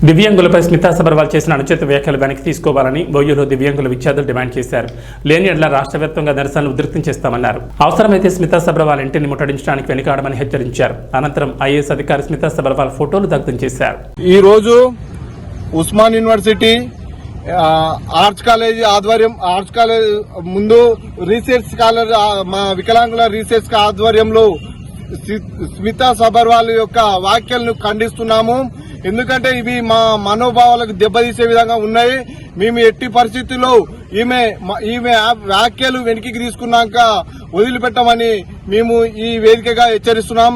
దివ్యాంగులపై స్మితా సబర్వాల్ చేసిన అనుచిత వ్యాఖ్యలు వెనక్కి తీసుకోవాలని బోయ్యూలో దివ్యాంగుల విద్యార్థులు డిమాండ్ చేశారు. లేని ఎడల రాష్ట్ర వ్యాప్తంగా నిరసనలు ఉధృతం చేస్తామన్నారు. అవసరమైతే స్మితా సబర్వాల్ ఇంటిని ముట్టడించడానికి వెనుకాడమని హెచ్చరించారు. అనంతరం ఐఏఎస్ అధికారి స్మితా సబర్వాల్ ఫోటోలు దగ్ధం చేశారు. ఈ రోజు ఉస్మాన్ యూనివర్సిటీ ఆర్ట్స్ కాలేజ్ ఆధ్వర్యం ఆర్ట్స్ కాలేజ్ ముందు రీసెర్చ్ స్కాలర్ మా వికలాంగుల రీసెర్చ్ ఆధ్వర్యంలో స్మితా సబర్వాల్ యొక్క వ్యాఖ్యలను ఖండిస్తున్నాము. ఎందుకంటే ఇవి మా మనోభావాలకు దెబ్బతీసే విధంగా ఉన్నాయి. మేము ఎట్టి పరిస్థితుల్లో ఈమె వ్యాఖ్యలు వెనక్కి తీసుకున్నాక వదిలిపెట్టమని మేము ఈ వేదికగా హెచ్చరిస్తున్నాం.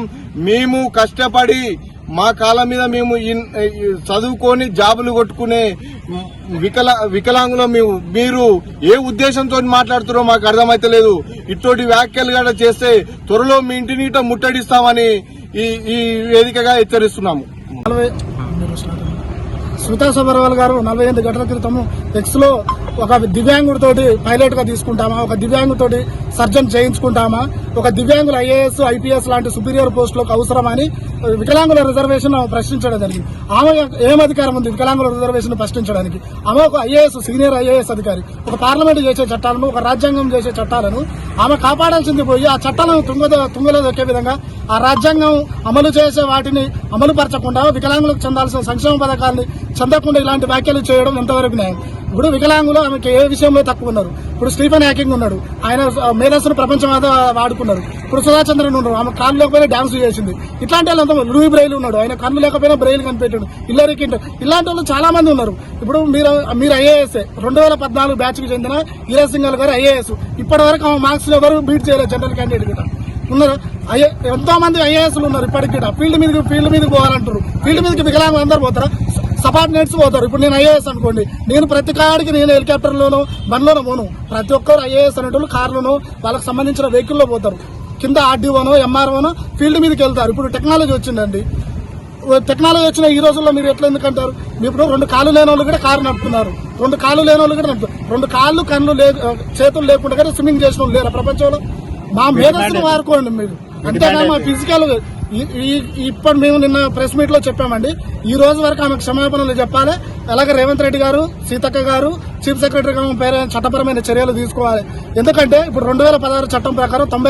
మేము కష్టపడి మా కాళ్ళ మీద మేము చదువుకొని జాబులు కొట్టుకునే వికలాంగులు మీరు ఏ ఉద్దేశంతో మాట్లాడుతున్నారో మాకు అర్థమైతలేదు. ఇటువంటి వ్యాఖ్యలు కూడా చేస్తే త్వరలో మీ ఇంటి నీట ముట్టడిస్తామని ఈ వేదికగా హెచ్చరిస్తున్నాము. స్మితా సబర్వాల్ గారు 48 గంటల క్రితము ఎక్స్ లో ఒక దివ్యాంగుడితోటి పైలట్ గా తీసుకుంటామా, ఒక దివ్యాంగుతోటి సర్జన్ చేయించుకుంటామా, ఒక దివ్యాంగుల ఐఏఎస్ ఐపీఎస్ లాంటి సుపీరియర్ పోస్టులకు అవసరమని వికలాంగుల రిజర్వేషన్ ప్రశ్నించడం జరిగింది. ఆమె ఏం అధికారం ఉంది వికలాంగుల రిజర్వేషన్ ప్రశ్నించడానికి? ఆమె ఒక ఐఏఎస్ సీనియర్ ఐఏఎస్ అధికారి. ఒక పార్లమెంట్ చేసే చట్టాలను, ఒక రాజ్యాంగం చేసే చట్టాలను ఆమె కాపాడాల్సింది పోయి ఆ చట్టాలను తుంగలో దొక్కే విధంగా ఆ రాజ్యాంగం అమలు చేసే వాటిని అమలు పరచకుండా వికలాంగులకు చెందాల్సిన సంక్షేమ పథకాన్ని చెందకుండా ఇలాంటి వ్యాఖ్యలు చేయడం ఎంతవరకు న్యాయం? ఇప్పుడు వికలాంగులు ఆమెకి ఏ విషయంలో తక్కువ ఉన్నారు? ఇప్పుడు స్టీఫెన్ హ్యాకింగ్ ఉన్నాడు, ఆయన మేధస్సును ప్రపంచం వాడుకున్నారు. ఇప్పుడు సుధాచంద్రన్ ఉన్నారు, ఆమె కాళ్ళు లేకపోయినా డాన్స్ చేసింది. ఇట్లాంటి వాళ్ళు అంతా లూయి బ్రెయిల్ ఉన్నాడు, ఆయన కన్ను లేకపోయినా బ్రెయిల్ కనిపెట్టాడు. హిల్లరీ క్లింటన్ ఇలాంటి వాళ్ళు చాలా మంది ఉన్నారు. ఇప్పుడు మీరు ఐఏఎస్ 2014 బ్యాచ్ కి చెందిన ఈరా సింగల్ గారు ఐఏఎస్. ఇప్పటి వరకు ఆమె మార్క్స్ ఎవరు బీట్ చేయలేదు జనరల్ క్యాండిడేట్ గిట ఉన్నారు. ఎంతో మంది ఐఏఎస్లు ఉన్నారు. ఇప్పటికి ఫీల్డ్ మీదకి పోవాలంటారు. ఫీల్డ్ మీదకి వికలాంగులు అందరూ పోతారా? సబార్డినేట్స్ పోతారు. ఇప్పుడు నేను ఐఏఎస్ అనుకోండి, నేను ప్రతి కాడికి నేను హెలికాప్టర్లోనో బండ్లోనో పోను. ప్రతి ఒక్కరు ఐఏఎస్ అనేటోళ్ళు కార్లోనో వాళ్ళకి సంబంధించిన వెహికల్లో పోతారు. కింద ఆర్డీఓనో ఎంఆర్ఓనో ఫీల్డ్ మీదకి వెళ్తారు. ఇప్పుడు టెక్నాలజీ వచ్చిందండి. టెక్నాలజీ వచ్చిన ఈ రోజుల్లో మీరు ఎట్లా ఎందుకంటారు? ఇప్పుడు 2 కాళ్ళు లేని వాళ్ళు కూడా కారు నడుపుతున్నారు, 2 కాళ్ళు లేని వాళ్ళు కూడా నడుపుతున్నారు. 2 కాళ్ళు కళ్ళు చేతులు లేకుండా కానీ స్విమ్మింగ్ చేసిన వాళ్ళు లేరా ప్రపంచంలో? మా మేధస్సును వాడుకోండి మీరు, అంతేనా? మా ఫిజికల్ ఇప్పుడు మేము నిన్న ప్రెస్ మీట్ లో చెప్పామండి. ఈ రోజు వరకు ఆమెకు క్షమాపణలు చెప్పాలి. అలాగే రేవంత్ రెడ్డి గారు, సీతక్క గారు, చీఫ్ సెక్రటరీ గారు చట్టపరమైన చర్యలు తీసుకోవాలి. ఎందుకంటే ఇప్పుడు 2016 చట్టం ప్రకారం 92